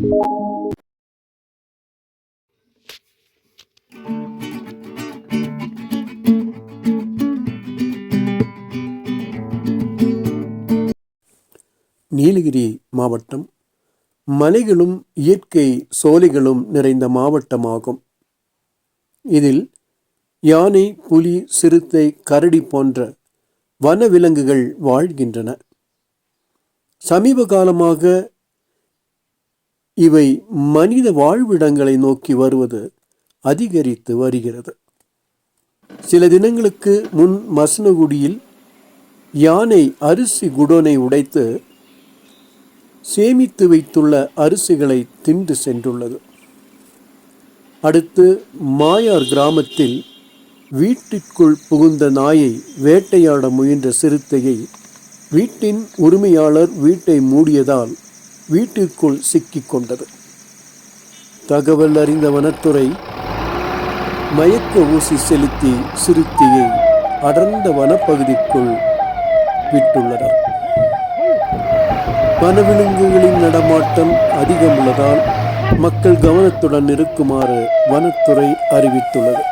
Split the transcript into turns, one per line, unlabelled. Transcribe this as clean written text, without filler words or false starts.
நீலகிரி மாவட்டம் மலைகளும் இயற்கை சோலைகளும் நிறைந்த மாவட்டமாகும். இதில் யானை, புலி, சிறுத்தை, கரடி போன்ற வனவிலங்குகள் வாழ்கின்றன. சமீப காலமாக இவை மனித வாழ்விடங்களை நோக்கி வருவது அதிகரித்து வருகிறது. சில தினங்களுக்கு முன் மசனகுடியில் யானை அரிசி குடோனை உடைத்து சேமித்து வைத்துள்ள அரிசிகளை தின்று சென்றுள்ளது. அடுத்து மாயார் கிராமத்தில் வீட்டிற்குள் புகுந்த நாயை வேட்டையாட முயன்ற சிறுத்தையை வீட்டின் உரிமையாளர் வீட்டை மூடியதால் வீட்டிற்குள் சிக்கிக் கொண்டது. தகவல் அறிந்த வனத்துறை மயக்க ஊசி செலுத்தி சிறுத்தையை அடர்ந்த வனப்பகுதிக்குள் விட்டுள்ளனர். வனவிலங்குகளின் நடமாட்டம் அதிகம் உள்ளதால் மக்கள் கவனத்துடன் இருக்குமாறு வனத்துறை அறிவித்துள்ளது.